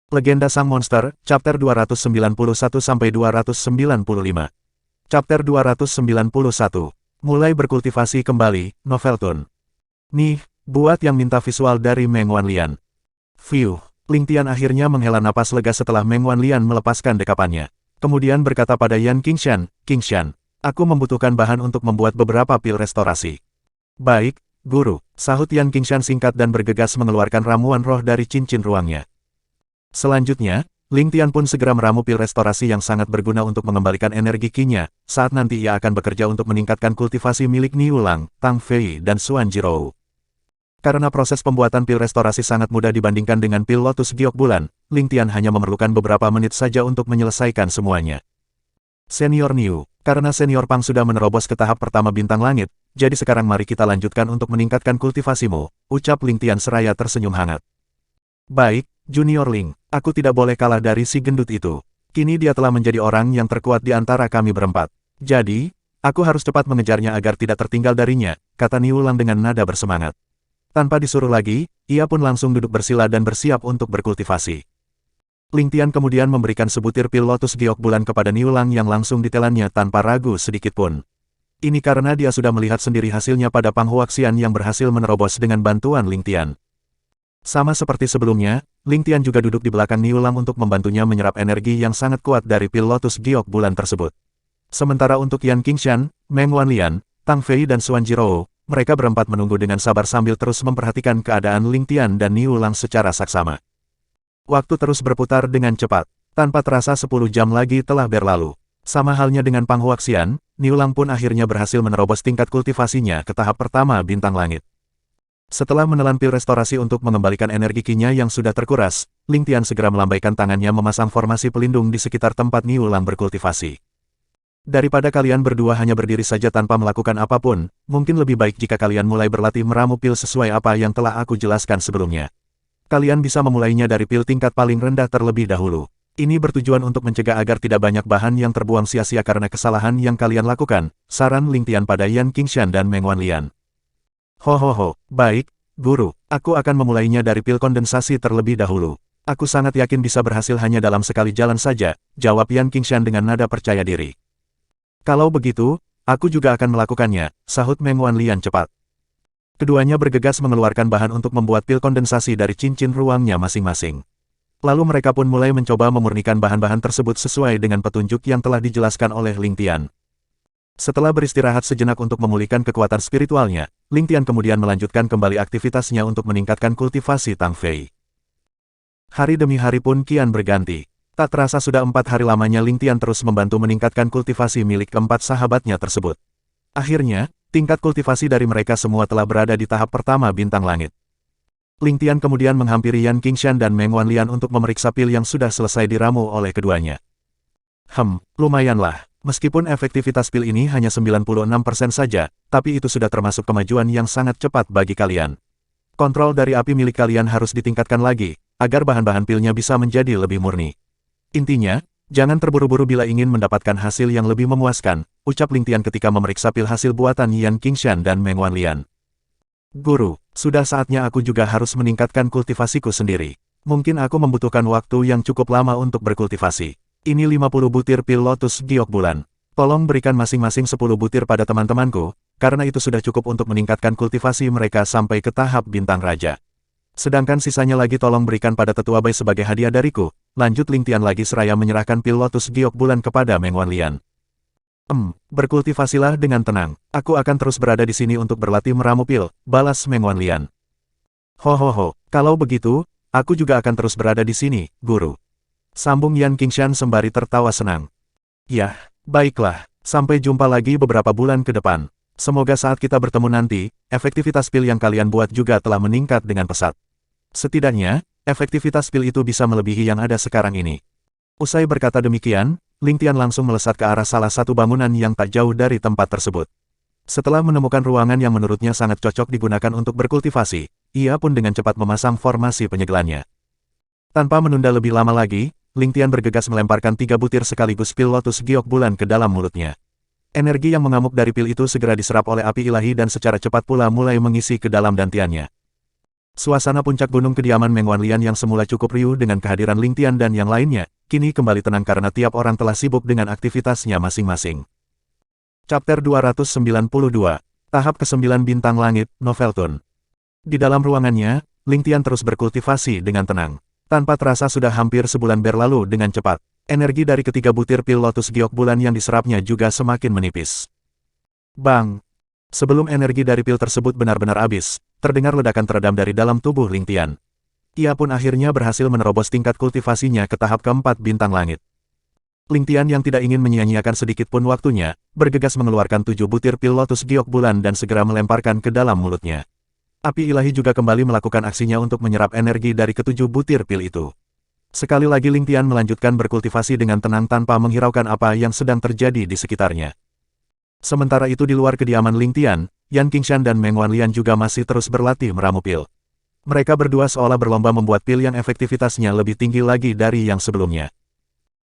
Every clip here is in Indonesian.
Legenda Sang Monster, Chapter 291-295. Chapter 291. Mulai berkultivasi kembali, Noveltun. Nih, buat yang minta visual dari Meng Wanlian. Phew, Ling Tian akhirnya menghela napas lega setelah Meng Wanlian melepaskan dekapannya. Kemudian berkata pada Yan Qingshan, "Qingshan, aku membutuhkan bahan untuk membuat beberapa pil restorasi." "Baik, Guru," sahut Yan Qingshan singkat dan bergegas mengeluarkan ramuan roh dari cincin ruangnya. Selanjutnya, Ling Tian pun segera meramu pil restorasi yang sangat berguna untuk mengembalikan energi Qi-nya, saat nanti ia akan bekerja untuk meningkatkan kultivasi milik Niulang, Tang Fei dan Xuan Jirou. Karena proses pembuatan pil restorasi sangat mudah dibandingkan dengan pil lotus giok bulan, Ling Tian hanya memerlukan beberapa menit saja untuk menyelesaikan semuanya. Senior Niu, karena Senior Pang sudah menerobos ke tahap pertama bintang langit, jadi sekarang mari kita lanjutkan untuk meningkatkan kultivasimu, ucap Ling Tian seraya tersenyum hangat. Baik, Junior Ling, aku tidak boleh kalah dari si gendut itu. Kini dia telah menjadi orang yang terkuat di antara kami berempat. Jadi, aku harus cepat mengejarnya agar tidak tertinggal darinya, kata Niulang dengan nada bersemangat. Tanpa disuruh lagi, ia pun langsung duduk bersila dan bersiap untuk berkultivasi. Ling Tian kemudian memberikan sebutir pil lotus giok bulan kepada Niulang yang langsung ditelannya tanpa ragu sedikitpun. Ini karena dia sudah melihat sendiri hasilnya pada Pang Huaxian yang berhasil menerobos dengan bantuan Ling Tian. Sama seperti sebelumnya, Ling Tian juga duduk di belakang Niulang untuk membantunya menyerap energi yang sangat kuat dari pil lotus giok bulan tersebut. Sementara untuk Yan Qingshan, Meng Wanlian, Tang Fei dan Xuan Jirou, mereka berempat menunggu dengan sabar sambil terus memperhatikan keadaan Ling Tian dan Niulang secara saksama. Waktu terus berputar dengan cepat. Tanpa terasa 10 jam lagi telah berlalu. Sama halnya dengan Pang Huaxian, Niulang pun akhirnya berhasil menerobos tingkat kultivasinya ke tahap pertama bintang langit. Setelah menelan pil restorasi untuk mengembalikan energi Qi-nya yang sudah terkuras, Ling Tian segera melambaikan tangannya memasang formasi pelindung di sekitar tempat Niulang berkultivasi. Daripada kalian berdua hanya berdiri saja tanpa melakukan apapun, mungkin lebih baik jika kalian mulai berlatih meramu pil sesuai apa yang telah aku jelaskan sebelumnya. Kalian bisa memulainya dari pil tingkat paling rendah terlebih dahulu. Ini bertujuan untuk mencegah agar tidak banyak bahan yang terbuang sia-sia karena kesalahan yang kalian lakukan, saran Ling Tian pada Yan Qingshan dan Meng Wanlian. Ho, baik, Guru, aku akan memulainya dari pil kondensasi terlebih dahulu. Aku sangat yakin bisa berhasil hanya dalam sekali jalan saja, jawab Yan Qingshan dengan nada percaya diri. Kalau begitu, aku juga akan melakukannya, sahut Meng Wanlian cepat. Keduanya bergegas mengeluarkan bahan untuk membuat pil kondensasi dari cincin ruangnya masing-masing. Lalu mereka pun mulai mencoba memurnikan bahan-bahan tersebut sesuai dengan petunjuk yang telah dijelaskan oleh Ling Tian. Setelah beristirahat sejenak untuk memulihkan kekuatan spiritualnya, Ling Tian kemudian melanjutkan kembali aktivitasnya untuk meningkatkan kultivasi Tang Fei. Hari demi hari pun kian berganti. Tak terasa sudah 4 hari lamanya Ling Tian terus membantu meningkatkan kultivasi milik keempat sahabatnya tersebut. Akhirnya, tingkat kultivasi dari mereka semua telah berada di tahap pertama bintang langit. Ling Tian kemudian menghampiri Yan Qingshan dan Meng Wanlian untuk memeriksa pil yang sudah selesai diramu oleh keduanya. Lumayanlah. Meskipun efektivitas pil ini hanya 96% saja, tapi itu sudah termasuk kemajuan yang sangat cepat bagi kalian. Kontrol dari api milik kalian harus ditingkatkan lagi, agar bahan-bahan pilnya bisa menjadi lebih murni. Intinya, jangan terburu-buru bila ingin mendapatkan hasil yang lebih memuaskan, ucap Ling Tian ketika memeriksa pil hasil buatan Yan Qingshan dan Meng Wanlian. Guru, sudah saatnya aku juga harus meningkatkan kultivasiku sendiri. Mungkin aku membutuhkan waktu yang cukup lama untuk berkultivasi. Ini 50 butir pil lotus giok bulan. Tolong berikan masing-masing 10 butir pada teman-temanku, karena itu sudah cukup untuk meningkatkan kultivasi mereka sampai ke tahap bintang raja. Sedangkan sisanya lagi tolong berikan pada tetua Bai sebagai hadiah dariku, lanjut Ling Tian lagi seraya menyerahkan pil lotus giok bulan kepada Meng Wanlian. Berkultivasilah dengan tenang, aku akan terus berada di sini untuk berlatih meramu pil, balas Meng Wanlian. Ho, kalau begitu, aku juga akan terus berada di sini, Guru. Sambung Yan Qingshan sembari tertawa senang. Yah, baiklah, sampai jumpa lagi beberapa bulan ke depan. Semoga saat kita bertemu nanti, efektivitas pil yang kalian buat juga telah meningkat dengan pesat. Setidaknya, efektivitas pil itu bisa melebihi yang ada sekarang ini. Usai berkata demikian, Ling Tian langsung melesat ke arah salah satu bangunan yang tak jauh dari tempat tersebut. Setelah menemukan ruangan yang menurutnya sangat cocok digunakan untuk berkultivasi, ia pun dengan cepat memasang formasi penyegelannya. Tanpa menunda lebih lama lagi, Ling Tian bergegas melemparkan 3 butir sekaligus pil lotus giok bulan ke dalam mulutnya. Energi yang mengamuk dari pil itu segera diserap oleh api ilahi dan secara cepat pula mulai mengisi ke dalam dantiannya. Suasana puncak gunung kediaman Meng Wanlian yang semula cukup riuh dengan kehadiran Ling Tian dan yang lainnya, kini kembali tenang karena tiap orang telah sibuk dengan aktivitasnya masing-masing. Chapter 292, Tahap ke-9 Bintang Langit, Novelton. Di dalam ruangannya, Ling Tian terus berkultivasi dengan tenang. Tanpa terasa sudah hampir sebulan berlalu dengan cepat. Energi dari ketiga butir pil lotus giok bulan yang diserapnya juga semakin menipis. Bang! Sebelum energi dari pil tersebut benar-benar habis, terdengar ledakan teredam dari dalam tubuh Ling Tian. Ia pun akhirnya berhasil menerobos tingkat kultivasinya ke tahap keempat bintang langit. Ling Tian yang tidak ingin menyia-nyiakan sedikit pun waktunya, bergegas mengeluarkan 7 butir pil lotus giok bulan dan segera melemparkan ke dalam mulutnya. Api ilahi juga kembali melakukan aksinya untuk menyerap energi dari ketujuh butir pil itu. Sekali lagi Ling Tian melanjutkan berkultivasi dengan tenang tanpa menghiraukan apa yang sedang terjadi di sekitarnya. Sementara itu di luar kediaman Ling Tian, Yan Qingshan dan Meng Wanlian juga masih terus berlatih meramu pil. Mereka berdua seolah berlomba membuat pil yang efektivitasnya lebih tinggi lagi dari yang sebelumnya.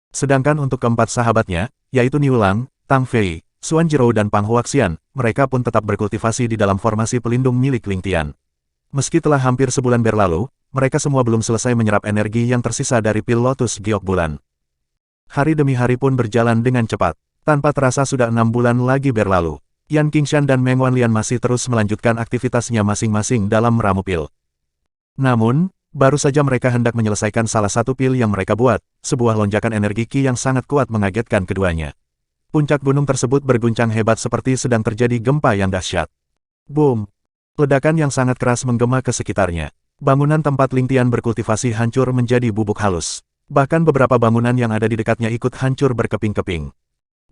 Sedangkan untuk keempat sahabatnya, yaitu Niulang, Tang Fei, Xuan Jirou dan Pang Huaxian, mereka pun tetap berkultivasi di dalam formasi pelindung milik Ling Tian. Meski telah hampir sebulan berlalu, mereka semua belum selesai menyerap energi yang tersisa dari pil lotus giok bulan. Hari demi hari pun berjalan dengan cepat. Tanpa terasa sudah 6 bulan lagi berlalu. Yan Qingshan dan Meng Wanlian masih terus melanjutkan aktivitasnya masing-masing dalam meramu pil. Namun, baru saja mereka hendak menyelesaikan salah satu pil yang mereka buat, sebuah lonjakan energi Qi yang sangat kuat mengagetkan keduanya. Puncak gunung tersebut berguncang hebat seperti sedang terjadi gempa yang dahsyat. Boom! Ledakan yang sangat keras menggema ke sekitarnya. Bangunan tempat Ling Tian berkultivasi hancur menjadi bubuk halus. Bahkan beberapa bangunan yang ada di dekatnya ikut hancur berkeping-keping.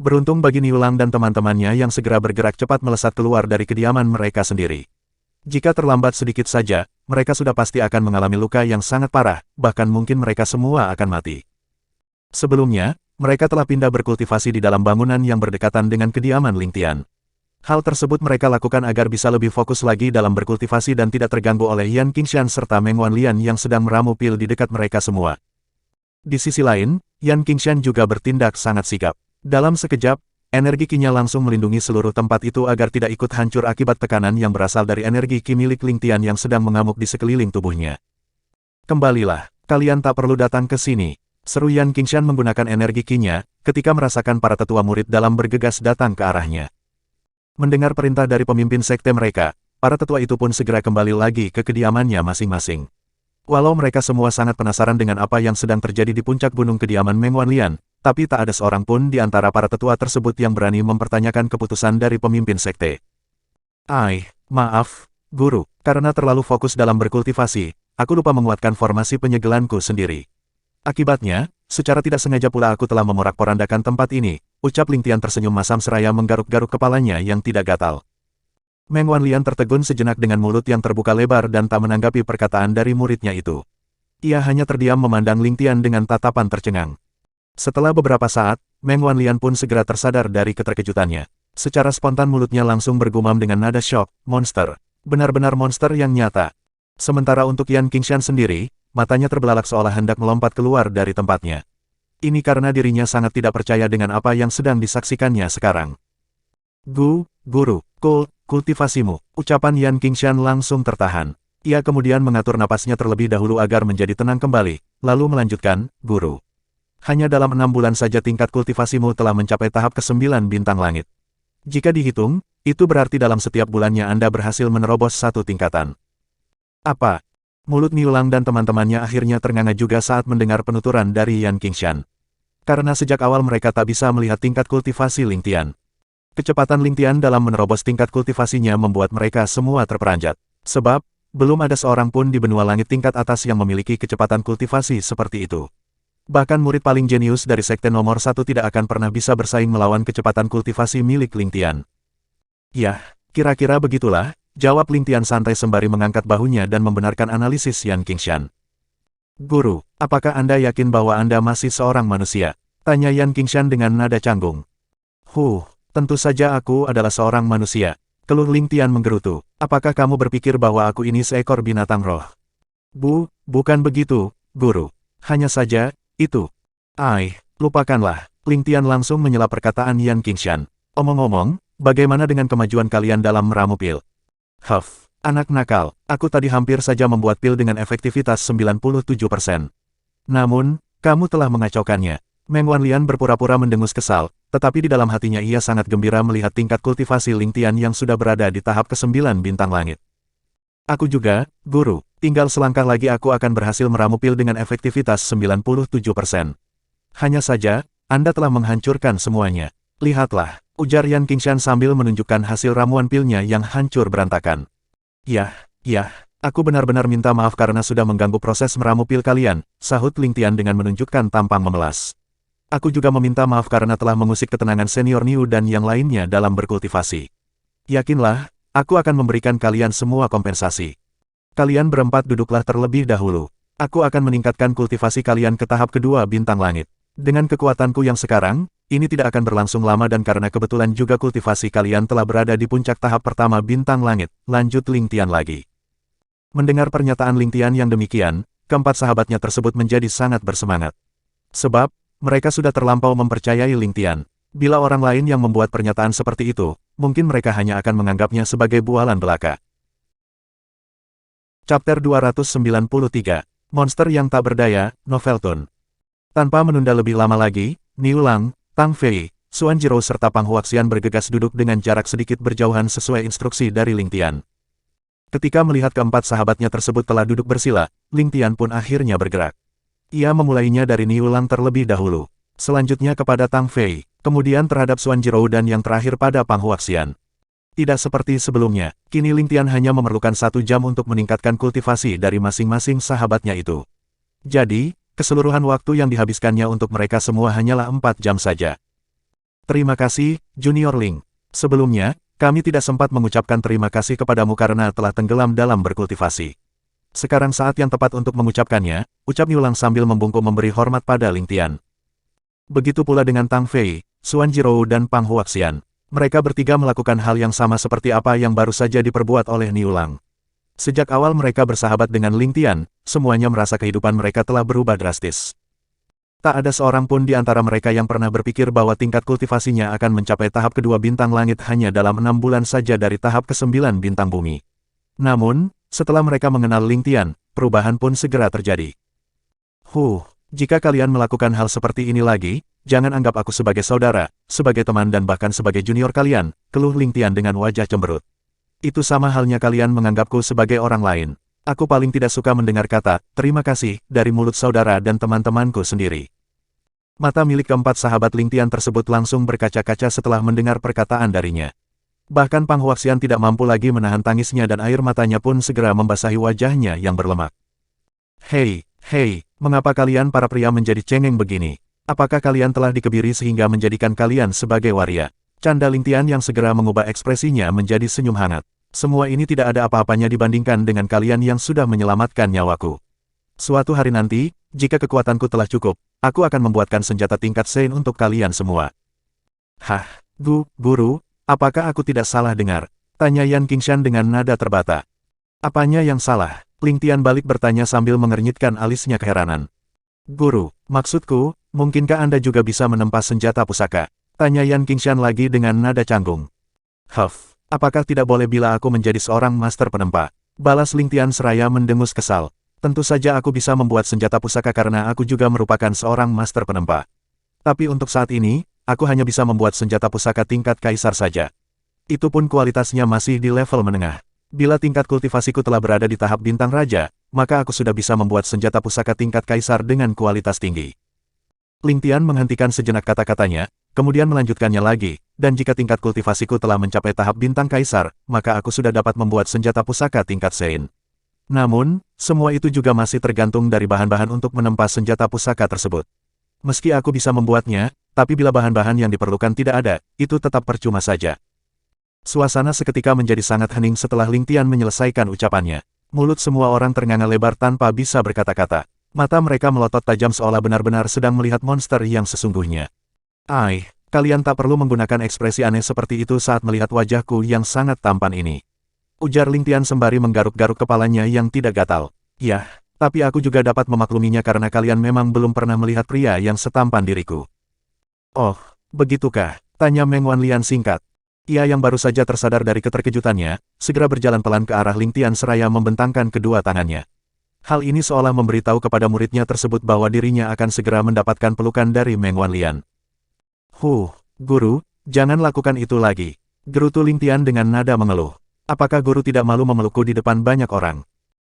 Beruntung bagi Niulang dan teman-temannya yang segera bergerak cepat melesat keluar dari kediaman mereka sendiri. Jika terlambat sedikit saja, mereka sudah pasti akan mengalami luka yang sangat parah, bahkan mungkin mereka semua akan mati. Sebelumnya, mereka telah pindah berkultivasi di dalam bangunan yang berdekatan dengan kediaman Ling Tian. Hal tersebut mereka lakukan agar bisa lebih fokus lagi dalam berkultivasi dan tidak terganggu oleh Yan Qingshan serta Meng Wanlian yang sedang meramu pil di dekat mereka semua. Di sisi lain, Yan Qingshan juga bertindak sangat sigap. Dalam sekejap, energi Qi-nya langsung melindungi seluruh tempat itu agar tidak ikut hancur akibat tekanan yang berasal dari energi Qi milik Ling Tian yang sedang mengamuk di sekeliling tubuhnya. Kembalilah, kalian tak perlu datang ke sini, seru Yan Qingshan menggunakan energi Qi-nya, ketika merasakan para tetua murid dalam bergegas datang ke arahnya. Mendengar perintah dari pemimpin sekte mereka, para tetua itu pun segera kembali lagi ke kediamannya masing-masing. Walau mereka semua sangat penasaran dengan apa yang sedang terjadi di puncak gunung kediaman Meng Wanlian, tapi tak ada seorang pun di antara para tetua tersebut yang berani mempertanyakan keputusan dari pemimpin sekte. Maaf, Guru, karena terlalu fokus dalam berkultivasi, aku lupa menguatkan formasi penyegelanku sendiri. Akibatnya, secara tidak sengaja pula aku telah memorak-porandakan tempat ini, ucap Ling Tian tersenyum masam seraya menggaruk-garuk kepalanya yang tidak gatal. Meng Wanlian tertegun sejenak dengan mulut yang terbuka lebar dan tak menanggapi perkataan dari muridnya itu. Ia hanya terdiam memandang Ling Tian dengan tatapan tercengang. Setelah beberapa saat, Meng Wanlian pun segera tersadar dari keterkejutannya. Secara spontan mulutnya langsung bergumam dengan nada syok, monster. Benar-benar monster yang nyata. Sementara untuk Yan Qingshan sendiri, matanya terbelalak seolah hendak melompat keluar dari tempatnya. Ini karena dirinya sangat tidak percaya dengan apa yang sedang disaksikannya sekarang. Guru, kultivasimu. Ucapan Yan Qingshan langsung tertahan. Ia kemudian mengatur napasnya terlebih dahulu agar menjadi tenang kembali, lalu melanjutkan, Guru. Hanya dalam 6 bulan saja tingkat kultivasimu telah mencapai tahap ke-9 bintang langit. Jika dihitung, itu berarti dalam setiap bulannya Anda berhasil menerobos 1 tingkatan. Apa? Mulut Niulang dan teman-temannya akhirnya ternganga juga saat mendengar penuturan dari Yan Qingshan. Karena sejak awal mereka tak bisa melihat tingkat kultivasi Ling Tian. Kecepatan Ling Tian dalam menerobos tingkat kultivasinya membuat mereka semua terperanjat. Sebab, belum ada seorang pun di benua langit tingkat atas yang memiliki kecepatan kultivasi seperti itu. Bahkan murid paling jenius dari sekte nomor 1 tidak akan pernah bisa bersaing melawan kecepatan kultivasi milik Ling Tian. Yah, kira-kira begitulah, jawab Ling Tian santai sembari mengangkat bahunya dan membenarkan analisis Yan Qingshan. Guru, apakah Anda yakin bahwa Anda masih seorang manusia? Tanya Yan Qingshan dengan nada canggung. Tentu saja aku adalah seorang manusia. Keluh Ling Tian menggerutu. Apakah kamu berpikir bahwa aku ini seekor binatang roh? Bukan begitu, Guru. Hanya saja, itu. Lupakanlah. Ling Tian langsung menyela perkataan Yan Qingshan. Omong-omong, bagaimana dengan kemajuan kalian dalam meramu pil? Anak nakal, aku tadi hampir saja membuat pil dengan efektivitas 97%. Namun, kamu telah mengacaukannya. Meng Wanlian berpura-pura mendengus kesal, tetapi di dalam hatinya ia sangat gembira melihat tingkat kultivasi Ling Tian yang sudah berada di tahap ke-9 bintang langit. Aku juga, Guru, tinggal selangkah lagi aku akan berhasil meramu pil dengan efektivitas 97%. Hanya saja, Anda telah menghancurkan semuanya. Lihatlah, ujar Yan Qingshan sambil menunjukkan hasil ramuan pilnya yang hancur berantakan. Yah, aku benar-benar minta maaf karena sudah mengganggu proses meramu pil kalian, sahut Ling Tian dengan menunjukkan tampang memelas. Aku juga meminta maaf karena telah mengusik ketenangan senior Niu dan yang lainnya dalam berkultivasi. Yakinlah, aku akan memberikan kalian semua kompensasi. Kalian berempat duduklah terlebih dahulu. Aku akan meningkatkan kultivasi kalian ke tahap kedua bintang langit. Dengan kekuatanku yang sekarang, ini tidak akan berlangsung lama dan karena kebetulan juga kultivasi kalian telah berada di puncak tahap pertama bintang langit, lanjut Ling Tian lagi. Mendengar pernyataan Ling Tian yang demikian, keempat sahabatnya tersebut menjadi sangat bersemangat. Sebab, mereka sudah terlampau mempercayai Ling Tian. Bila orang lain yang membuat pernyataan seperti itu, mungkin mereka hanya akan menganggapnya sebagai bualan belaka. Chapter 293, Monster yang tak berdaya, Novelton. Tanpa menunda lebih lama lagi, Niu Lang, Tang Fei, Xuan Jiro serta Pang Huaxian bergegas duduk dengan jarak sedikit berjauhan sesuai instruksi dari Ling Tian. Ketika melihat keempat sahabatnya tersebut telah duduk bersila, Ling Tian pun akhirnya bergerak. Ia memulainya dari Niu Lang terlebih dahulu, selanjutnya kepada Tang Fei, kemudian terhadap Xuan Jiro dan yang terakhir pada Pang Huaxian. Tidak seperti sebelumnya, kini Ling Tian hanya memerlukan 1 jam untuk meningkatkan kultivasi dari masing-masing sahabatnya itu. Jadi, keseluruhan waktu yang dihabiskannya untuk mereka semua hanyalah 4 jam saja. Terima kasih, Junior Ling. Sebelumnya, kami tidak sempat mengucapkan terima kasih kepadamu karena telah tenggelam dalam berkultivasi. Sekarang saat yang tepat untuk mengucapkannya, ucap Niu Lang sambil membungkuk memberi hormat pada Ling Tian. Begitu pula dengan Tang Fei, Xuan Jiro dan Pang Huaxian. Mereka bertiga melakukan hal yang sama seperti apa yang baru saja diperbuat oleh Niu Lang. Sejak awal mereka bersahabat dengan Ling Tian, semuanya merasa kehidupan mereka telah berubah drastis. Tak ada seorang pun di antara mereka yang pernah berpikir bahwa tingkat kultivasinya akan mencapai tahap kedua bintang langit hanya dalam 6 bulan saja dari tahap ke-9 bintang bumi. Namun, setelah mereka mengenal Ling Tian, perubahan pun segera terjadi. Jika kalian melakukan hal seperti ini lagi, jangan anggap aku sebagai saudara, sebagai teman dan bahkan sebagai junior kalian, keluh Ling Tian dengan wajah cemberut. Itu sama halnya kalian menganggapku sebagai orang lain. Aku paling tidak suka mendengar kata, terima kasih, dari mulut saudara dan teman-temanku sendiri. Mata milik keempat sahabat Ling Tian tersebut langsung berkaca-kaca setelah mendengar perkataan darinya. Bahkan Pang Huaxian tidak mampu lagi menahan tangisnya dan air matanya pun segera membasahi wajahnya yang berlemak. Hei, mengapa kalian para pria menjadi cengeng begini? Apakah kalian telah dikebiri sehingga menjadikan kalian sebagai waria? Canda Ling Tian yang segera mengubah ekspresinya menjadi senyum hangat. Semua ini tidak ada apa-apanya dibandingkan dengan kalian yang sudah menyelamatkan nyawaku. Suatu hari nanti, jika kekuatanku telah cukup, aku akan membuatkan senjata tingkat Sein untuk kalian semua. Guru, apakah aku tidak salah dengar? Tanya Yan Qingshan dengan nada terbata. Apanya yang salah? Ling Tian balik bertanya sambil mengernyitkan alisnya keheranan. Guru, maksudku, mungkinkah Anda juga bisa menempa senjata pusaka? Tanya Yan Qingshan lagi dengan nada canggung. Apakah tidak boleh bila aku menjadi seorang master penempa? Balas Ling Tian seraya mendengus kesal. Tentu saja aku bisa membuat senjata pusaka karena aku juga merupakan seorang master penempa. Tapi untuk saat ini, aku hanya bisa membuat senjata pusaka tingkat kaisar saja. Itu pun kualitasnya masih di level menengah. Bila tingkat kultivasiku telah berada di tahap bintang raja, maka aku sudah bisa membuat senjata pusaka tingkat kaisar dengan kualitas tinggi. Ling Tian menghentikan sejenak kata-katanya, kemudian melanjutkannya lagi, dan jika tingkat kultivasiku telah mencapai tahap bintang kaisar, maka aku sudah dapat membuat senjata pusaka tingkat Sein. Namun, semua itu juga masih tergantung dari bahan-bahan untuk menempa senjata pusaka tersebut. Meski aku bisa membuatnya, tapi bila bahan-bahan yang diperlukan tidak ada, itu tetap percuma saja. Suasana seketika menjadi sangat hening setelah Ling Tian menyelesaikan ucapannya. Mulut semua orang ternganga lebar tanpa bisa berkata-kata. Mata mereka melotot tajam seolah benar-benar sedang melihat monster yang sesungguhnya. Kalian tak perlu menggunakan ekspresi aneh seperti itu saat melihat wajahku yang sangat tampan ini. Ujar Ling Tian sembari menggaruk-garuk kepalanya yang tidak gatal. Yah, tapi aku juga dapat memakluminya karena kalian memang belum pernah melihat pria yang setampan diriku. Oh, begitukah? Tanya Meng Wanlian singkat. Ia yang baru saja tersadar dari keterkejutannya, segera berjalan pelan ke arah Ling Tian seraya membentangkan kedua tangannya. Hal ini seolah memberitahu kepada muridnya tersebut bahwa dirinya akan segera mendapatkan pelukan dari Meng Wanlian. Guru, jangan lakukan itu lagi. Gerutu Ling Tian dengan nada mengeluh. Apakah guru tidak malu memelukku di depan banyak orang?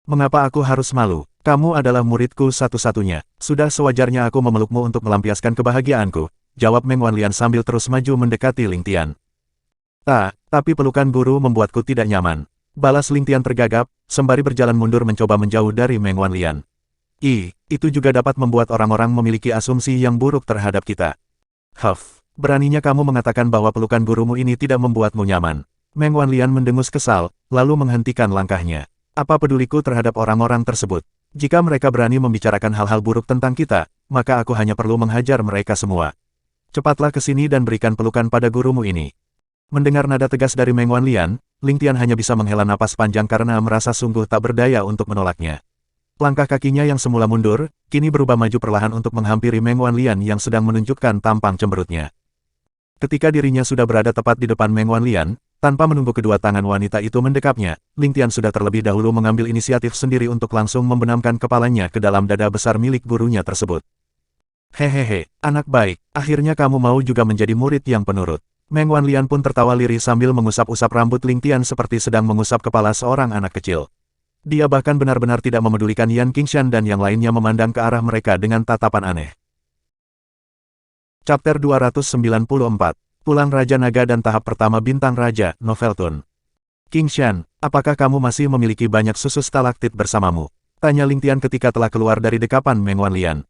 Mengapa aku harus malu? Kamu adalah muridku satu-satunya. Sudah sewajarnya aku memelukmu untuk melampiaskan kebahagiaanku, jawab Meng Wanlian sambil terus maju mendekati Ling Tian. Tapi pelukan guru membuatku tidak nyaman. Balas Ling Tian tergagap, sembari berjalan mundur mencoba menjauh dari Meng Wanlian. Itu juga dapat membuat orang-orang memiliki asumsi yang buruk terhadap kita. Beraninya kamu mengatakan bahwa pelukan gurumu ini tidak membuatmu nyaman. Meng Wanlian mendengus kesal, lalu menghentikan langkahnya. Apa peduliku terhadap orang-orang tersebut? Jika mereka berani membicarakan hal-hal buruk tentang kita, maka aku hanya perlu menghajar mereka semua. Cepatlah ke sini dan berikan pelukan pada gurumu ini. Mendengar nada tegas dari Meng Wanlian, Ling Tian hanya bisa menghela napas panjang karena merasa sungguh tak berdaya untuk menolaknya. Langkah kakinya yang semula mundur, kini berubah maju perlahan untuk menghampiri Meng Wanlian yang sedang menunjukkan tampang cemberutnya. Ketika dirinya sudah berada tepat di depan Meng Wanlian, tanpa menunggu kedua tangan wanita itu mendekapnya, Ling Tian sudah terlebih dahulu mengambil inisiatif sendiri untuk langsung membenamkan kepalanya ke dalam dada besar milik gurunya tersebut. Hehehe, anak baik, akhirnya kamu mau juga menjadi murid yang penurut. Meng Wanlian pun tertawa lirih sambil mengusap-usap rambut Ling Tian seperti sedang mengusap kepala seorang anak kecil. Dia bahkan benar-benar tidak memedulikan Yan Qingshan dan yang lainnya memandang ke arah mereka dengan tatapan aneh. Chapter 294, Pulang Raja Naga dan Tahap Pertama Bintang Raja, Novelton. Qingshan, apakah kamu masih memiliki banyak susu stalaktit bersamamu? Tanya Ling Tian ketika telah keluar dari dekapan Meng Wanlian.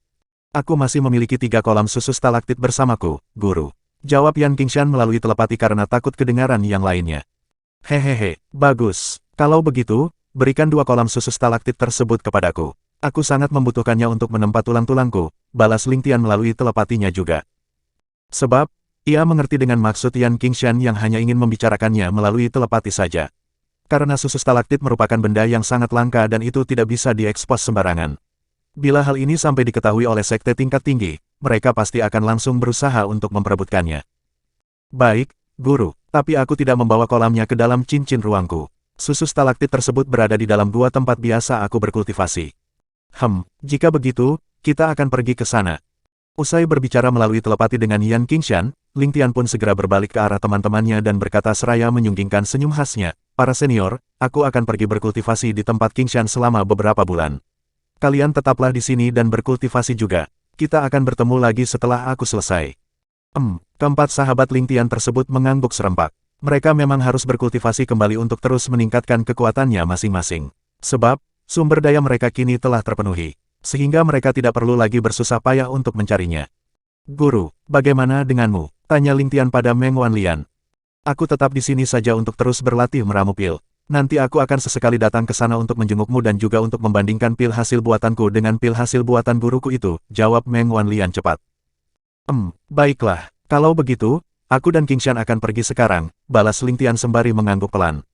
Aku masih memiliki 3 kolam susu stalaktit bersamaku, guru. Jawab Yan Qingshan melalui telepati karena takut kedengaran yang lainnya. Hehehe, bagus. Kalau begitu, berikan 2 kolam susu stalaktit tersebut kepadaku. Aku sangat membutuhkannya untuk menempa tulang-tulangku, balas Ling Tian melalui telepatinya juga. Sebab, ia mengerti dengan maksud Yan Qingshan yang hanya ingin membicarakannya melalui telepati saja. Karena susu stalaktit merupakan benda yang sangat langka dan itu tidak bisa diekspos sembarangan. Bila hal ini sampai diketahui oleh sekte tingkat tinggi, mereka pasti akan langsung berusaha untuk memperebutkannya. Baik, guru, tapi aku tidak membawa kolamnya ke dalam cincin ruangku. Susu stalaktit tersebut berada di dalam gua tempat biasa aku berkultivasi. Jika begitu, kita akan pergi ke sana. Usai berbicara melalui telepati dengan Yan Qingshan, Ling Tian pun segera berbalik ke arah teman-temannya dan berkata seraya menyunggingkan senyum khasnya, para senior, aku akan pergi berkultivasi di tempat Qingshan selama beberapa bulan. Kalian tetaplah di sini dan berkultivasi juga. Kita akan bertemu lagi setelah aku selesai. Keempat sahabat Ling Tian tersebut mengangguk serempak. Mereka memang harus berkultivasi kembali untuk terus meningkatkan kekuatannya masing-masing. Sebab, sumber daya mereka kini telah terpenuhi. Sehingga mereka tidak perlu lagi bersusah payah untuk mencarinya. Guru, bagaimana denganmu? Tanya Ling Tian pada Meng Wanlian. Aku tetap di sini saja untuk terus berlatih meramu pil. Nanti aku akan sesekali datang ke sana untuk menjengukmu dan juga untuk membandingkan pil hasil buatanku dengan pil hasil buatan guruku itu, jawab Meng Wanlian cepat. Baiklah, kalau begitu, aku dan Qingshan akan pergi sekarang, balas Ling Tian sembari mengangguk pelan.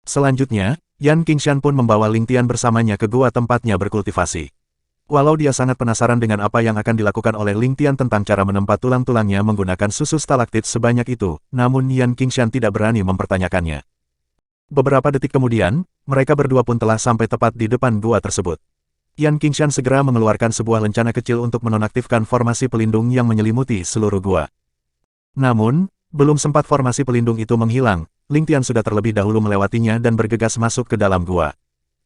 Selanjutnya, Yan Qingshan pun membawa Ling Tian bersamanya ke gua tempatnya berkultivasi. Walau dia sangat penasaran dengan apa yang akan dilakukan oleh Ling Tian tentang cara menempa tulang-tulangnya menggunakan susu stalaktit sebanyak itu, namun Yan Qingshan tidak berani mempertanyakannya. Beberapa detik kemudian, mereka berdua pun telah sampai tepat di depan gua tersebut. Yan Qingshan segera mengeluarkan sebuah lencana kecil untuk menonaktifkan formasi pelindung yang menyelimuti seluruh gua. Namun, belum sempat formasi pelindung itu menghilang, Ling Tian sudah terlebih dahulu melewatinya dan bergegas masuk ke dalam gua.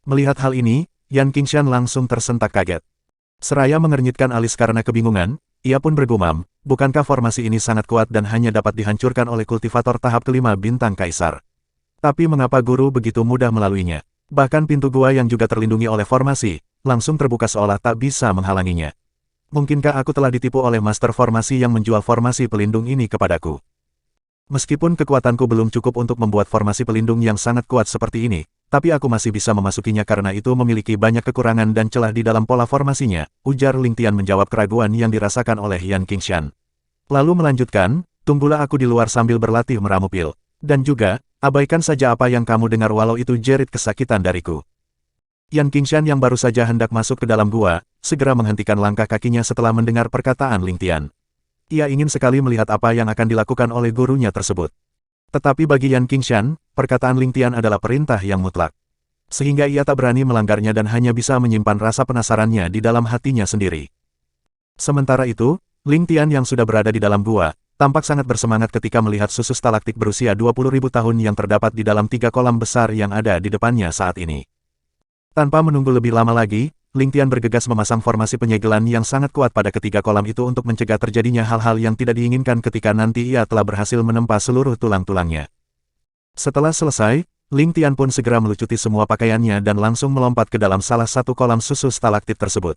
Melihat hal ini, Yan Qingshan langsung tersentak kaget. Seraya mengernyitkan alis karena kebingungan, ia pun bergumam, bukankah formasi ini sangat kuat dan hanya dapat dihancurkan oleh kultivator tahap kelima bintang kaisar? Tapi mengapa guru begitu mudah melaluinya? Bahkan pintu gua yang juga terlindungi oleh formasi, langsung terbuka seolah tak bisa menghalanginya. Mungkinkah aku telah ditipu oleh master formasi yang menjual formasi pelindung ini kepadaku? Meskipun kekuatanku belum cukup untuk membuat formasi pelindung yang sangat kuat seperti ini, tapi aku masih bisa memasukinya karena itu memiliki banyak kekurangan dan celah di dalam pola formasinya, ujar Ling Tian menjawab keraguan yang dirasakan oleh Yan Qingshan. Lalu melanjutkan, tunggulah aku di luar sambil berlatih meramu pil. Dan juga, abaikan saja apa yang kamu dengar walau itu jerit kesakitan dariku. Yan Qingshan yang baru saja hendak masuk ke dalam gua, segera menghentikan langkah kakinya setelah mendengar perkataan Ling Tian. Ia ingin sekali melihat apa yang akan dilakukan oleh gurunya tersebut. Tetapi bagi Yan Qingshan, perkataan Ling Tian adalah perintah yang mutlak. Sehingga ia tak berani melanggarnya dan hanya bisa menyimpan rasa penasarannya di dalam hatinya sendiri. Sementara itu, Ling Tian yang sudah berada di dalam gua, tampak sangat bersemangat ketika melihat susu stalaktit berusia 20.000 tahun yang terdapat di dalam 3 kolam besar yang ada di depannya saat ini. Tanpa menunggu lebih lama lagi, Ling Tian bergegas memasang formasi penyegelan yang sangat kuat pada ketiga kolam itu untuk mencegah terjadinya hal-hal yang tidak diinginkan ketika nanti ia telah berhasil menempa seluruh tulang-tulangnya. Setelah selesai, Ling Tian pun segera melucuti semua pakaiannya dan langsung melompat ke dalam salah satu kolam susu stalaktit tersebut.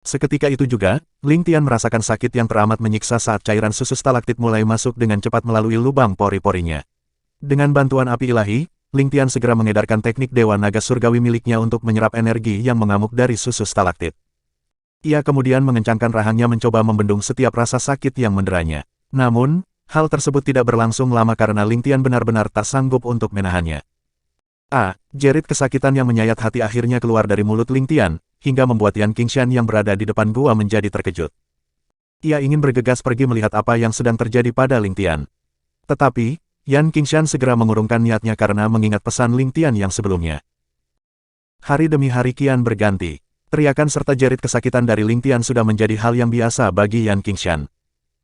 Seketika itu juga, Ling Tian merasakan sakit yang teramat menyiksa saat cairan susu stalaktit mulai masuk dengan cepat melalui lubang pori-porinya. Dengan bantuan api ilahi, Ling Tian segera mengedarkan teknik Dewa Naga Surgawi miliknya untuk menyerap energi yang mengamuk dari susu stalaktit. Ia kemudian mengencangkan rahangnya mencoba membendung setiap rasa sakit yang menderanya. Namun, hal tersebut tidak berlangsung lama karena Ling Tian benar-benar tak sanggup untuk menahannya. Jerit kesakitan yang menyayat hati akhirnya keluar dari mulut Ling Tian, hingga membuat Yan Qingshan yang berada di depan gua menjadi terkejut. Ia ingin bergegas pergi melihat apa yang sedang terjadi pada Ling Tian. Tetapi, Yan Qingshan segera mengurungkan niatnya karena mengingat pesan Ling Tian yang sebelumnya. Hari demi hari kian berganti. Teriakan serta jerit kesakitan dari Ling Tian sudah menjadi hal yang biasa bagi Yan Qingshan.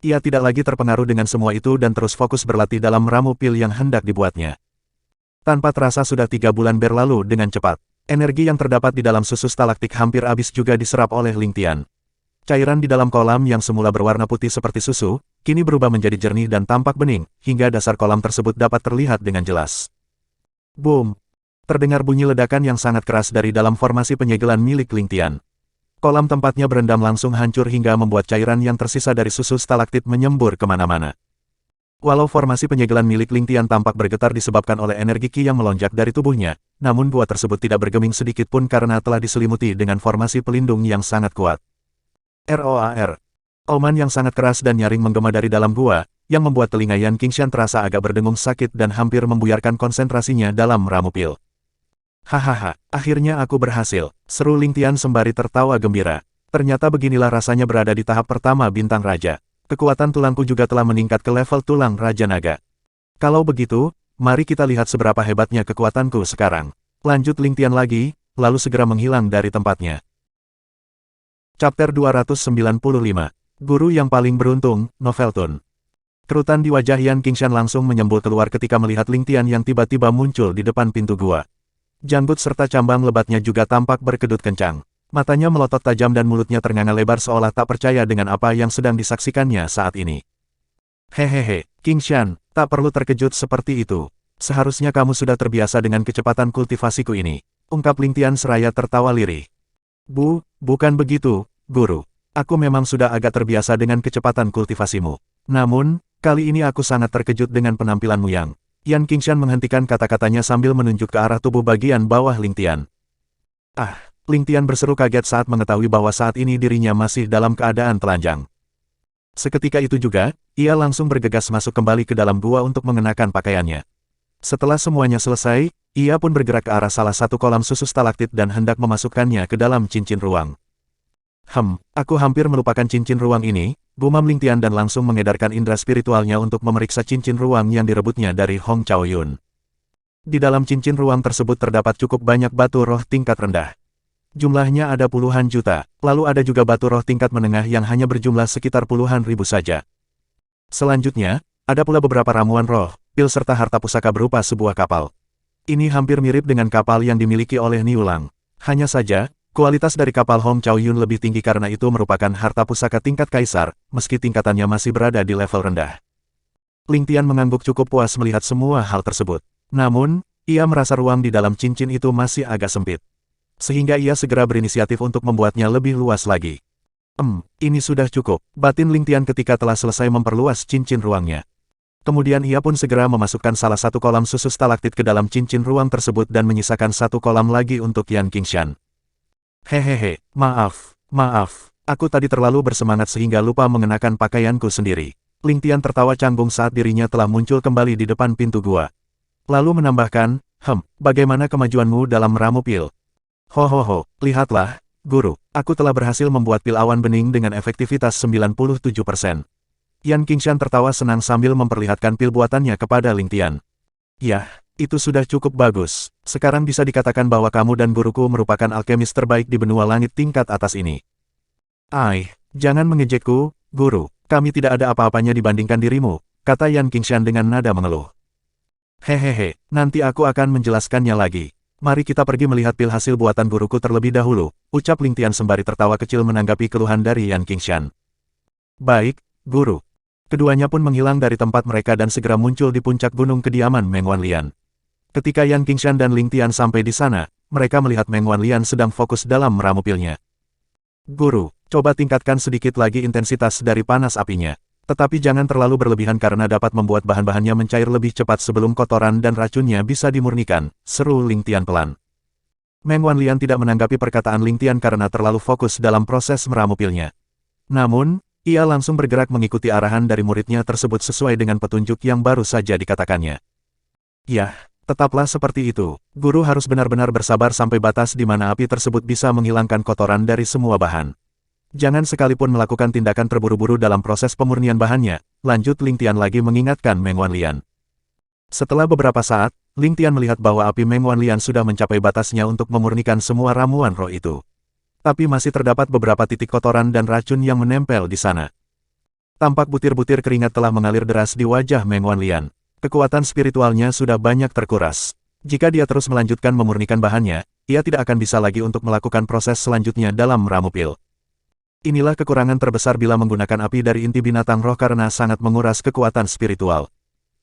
Ia tidak lagi terpengaruh dengan semua itu dan terus fokus berlatih dalam ramu pil yang hendak dibuatnya. Tanpa terasa sudah 3 bulan berlalu dengan cepat. Energi yang terdapat di dalam susu stalaktik hampir habis juga diserap oleh Ling Tian. Cairan di dalam kolam yang semula berwarna putih seperti susu, kini berubah menjadi jernih dan tampak bening, hingga dasar kolam tersebut dapat terlihat dengan jelas. Boom! Terdengar bunyi ledakan yang sangat keras dari dalam formasi penyegelan milik Ling Tian. Kolam tempatnya berendam langsung hancur hingga membuat cairan yang tersisa dari susu stalaktit menyembur kemana-mana. Walau formasi penyegelan milik Ling Tian tampak bergetar disebabkan oleh energi Qi yang melonjak dari tubuhnya, namun gua tersebut tidak bergeming sedikit pun karena telah diselimuti dengan formasi pelindung yang sangat kuat. ROAR. Auman yang sangat keras dan nyaring menggema dari dalam gua, yang membuat telinga Yan Qingshan terasa agak berdengung sakit dan hampir membuyarkan konsentrasinya dalam ramu pil. Hahaha, akhirnya aku berhasil, seru Ling Tian sembari tertawa gembira. Ternyata beginilah rasanya berada di tahap pertama bintang raja. Kekuatan tulangku juga telah meningkat ke level tulang Raja Naga. Kalau begitu, mari kita lihat seberapa hebatnya kekuatanku sekarang. Lanjut Ling Tian lagi, lalu segera menghilang dari tempatnya. Chapter 295. Guru yang paling beruntung, Novelton. Kerutan di wajah Yan Qingshan langsung menyembul keluar ketika melihat Ling Tian yang tiba-tiba muncul di depan pintu gua. Janggut serta cambang lebatnya juga tampak berkedut kencang. Matanya melotot tajam dan mulutnya ternganga lebar seolah tak percaya dengan apa yang sedang disaksikannya saat ini. Hehehe, Qingshan, tak perlu terkejut seperti itu. Seharusnya kamu sudah terbiasa dengan kecepatan kultivasiku ini. Ungkap Ling Tian seraya tertawa lirih. Bukan begitu, Guru. Aku memang sudah agak terbiasa dengan kecepatan kultivasimu. Namun, kali ini aku sangat terkejut dengan penampilanmu yang... Yan Qingshan menghentikan kata-katanya sambil menunjuk ke arah tubuh bagian bawah Ling Tian. Ling Tian berseru kaget saat mengetahui bahwa saat ini dirinya masih dalam keadaan telanjang. Seketika itu juga, ia langsung bergegas masuk kembali ke dalam gua untuk mengenakan pakaiannya. Setelah semuanya selesai, ia pun bergerak ke arah salah satu kolam susu stalaktit dan hendak memasukkannya ke dalam cincin ruang. Aku hampir melupakan cincin ruang ini, gumam Ling Tian dan langsung mengedarkan indera spiritualnya untuk memeriksa cincin ruang yang direbutnya dari Hong Chaoyun. Di dalam cincin ruang tersebut terdapat cukup banyak batu roh tingkat rendah. Jumlahnya ada puluhan juta, lalu ada juga batu roh tingkat menengah yang hanya berjumlah sekitar puluhan ribu saja. Selanjutnya, ada pula beberapa ramuan roh, pil serta harta pusaka berupa sebuah kapal. Ini hampir mirip dengan kapal yang dimiliki oleh Niulang. Hanya saja, kualitas dari kapal Hong Chaoyun lebih tinggi karena itu merupakan harta pusaka tingkat kaisar, meski tingkatannya masih berada di level rendah. Ling Tian mengangguk cukup puas melihat semua hal tersebut. Namun, ia merasa ruang di dalam cincin itu masih agak sempit. Sehingga ia segera berinisiatif untuk membuatnya lebih luas lagi. Ini sudah cukup, batin Ling Tian ketika telah selesai memperluas cincin ruangnya. Kemudian ia pun segera memasukkan salah satu kolam susu stalaktit ke dalam cincin ruang tersebut dan menyisakan satu kolam lagi untuk Yan Qingshan. Hehehe, maaf, aku tadi terlalu bersemangat sehingga lupa mengenakan pakaianku sendiri. Ling Tian tertawa canggung saat dirinya telah muncul kembali di depan pintu gua. Lalu menambahkan, bagaimana kemajuanmu dalam ramu pil? Lihatlah, Guru, aku telah berhasil membuat pil awan bening dengan efektivitas 97%. Yan Qingshan tertawa senang sambil memperlihatkan pil buatannya kepada Ling Tian. Yah, itu sudah cukup bagus. Sekarang bisa dikatakan bahwa kamu dan guruku merupakan alkemis terbaik di benua langit tingkat atas ini. Jangan mengejekku, guru. Kami tidak ada apa-apanya dibandingkan dirimu, kata Yan Qingshan dengan nada mengeluh. Hehehe, nanti aku akan menjelaskannya lagi. Mari kita pergi melihat pil hasil buatan guruku terlebih dahulu, ucap Ling Tian sembari tertawa kecil menanggapi keluhan dari Yan Qingshan. Baik, guru. Keduanya pun menghilang dari tempat mereka dan segera muncul di puncak gunung kediaman Meng Wanlian. Ketika Yan Qingshan dan Ling Tian sampai di sana, mereka melihat Meng Wanlian sedang fokus dalam meramu pilnya. Guru, coba tingkatkan sedikit lagi intensitas dari panas apinya. Tetapi jangan terlalu berlebihan karena dapat membuat bahan-bahannya mencair lebih cepat sebelum kotoran dan racunnya bisa dimurnikan, seru Ling Tian pelan. Meng Wanlian tidak menanggapi perkataan Ling Tian karena terlalu fokus dalam proses meramu pilnya. Namun, ia langsung bergerak mengikuti arahan dari muridnya tersebut sesuai dengan petunjuk yang baru saja dikatakannya. Yah, tetaplah seperti itu. Guru harus benar-benar bersabar sampai batas di mana api tersebut bisa menghilangkan kotoran dari semua bahan. Jangan sekalipun melakukan tindakan terburu-buru dalam proses pemurnian bahannya, lanjut Ling Tian lagi mengingatkan Meng Wanlian. Setelah beberapa saat, Ling Tian melihat bahwa api Meng Wanlian sudah mencapai batasnya untuk memurnikan semua ramuan roh itu. Tapi masih terdapat beberapa titik kotoran dan racun yang menempel di sana. Tampak butir-butir keringat telah mengalir deras di wajah Meng Wanlian. Kekuatan spiritualnya sudah banyak terkuras. Jika dia terus melanjutkan memurnikan bahannya, ia tidak akan bisa lagi untuk melakukan proses selanjutnya dalam meramu pil. Inilah kekurangan terbesar bila menggunakan api dari inti binatang roh karena sangat menguras kekuatan spiritual.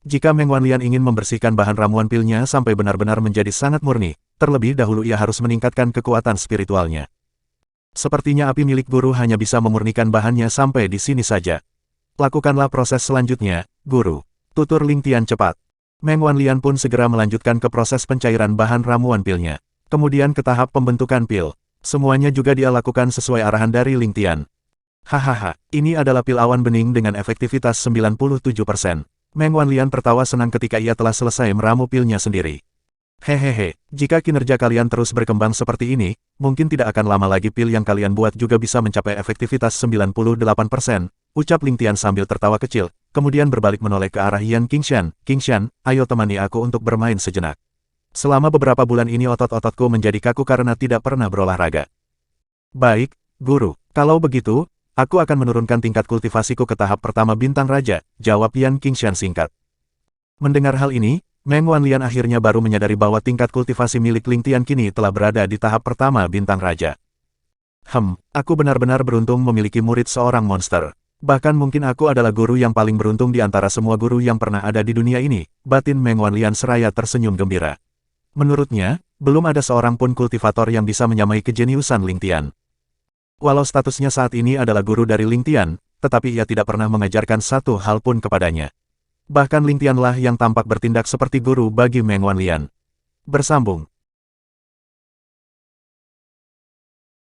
Jika Meng Wanlian ingin membersihkan bahan ramuan pilnya sampai benar-benar menjadi sangat murni, terlebih dahulu ia harus meningkatkan kekuatan spiritualnya. Sepertinya api milik guru hanya bisa memurnikan bahannya sampai di sini saja. Lakukanlah proses selanjutnya, guru. Tutur Ling Tian cepat. Meng Wanlian pun segera melanjutkan ke proses pencairan bahan ramuan pilnya. Kemudian ke tahap pembentukan pil. Semuanya juga dia lakukan sesuai arahan dari Ling Tian. Hahaha, ini adalah pil awan bening dengan efektivitas 97%. Meng Wanlian tertawa senang ketika ia telah selesai meramu pilnya sendiri. Hehehe, jika kinerja kalian terus berkembang seperti ini, mungkin tidak akan lama lagi pil yang kalian buat juga bisa mencapai efektivitas 98%, ucap Ling Tian sambil tertawa kecil, kemudian berbalik menoleh ke arah Yan Qingshan. Qingshan, ayo temani aku untuk bermain sejenak. Selama beberapa bulan ini otot-ototku menjadi kaku karena tidak pernah berolahraga. Baik, guru. Kalau begitu, aku akan menurunkan tingkat kultivasiku ke tahap pertama bintang raja, jawab Yan Qingshan singkat. Mendengar hal ini, Meng Wanlian akhirnya baru menyadari bahwa tingkat kultivasi milik Ling Tian kini telah berada di tahap pertama bintang raja. Aku benar-benar beruntung memiliki murid seorang monster. Bahkan mungkin aku adalah guru yang paling beruntung di antara semua guru yang pernah ada di dunia ini, batin Meng Wanlian seraya tersenyum gembira. Menurutnya, belum ada seorang pun kultivator yang bisa menyamai kejeniusan Ling Tian. Walau statusnya saat ini adalah guru dari Ling Tian, tetapi ia tidak pernah mengajarkan satu hal pun kepadanya. Bahkan Ling Tianlah yang tampak bertindak seperti guru bagi Meng Wanlian. Bersambung.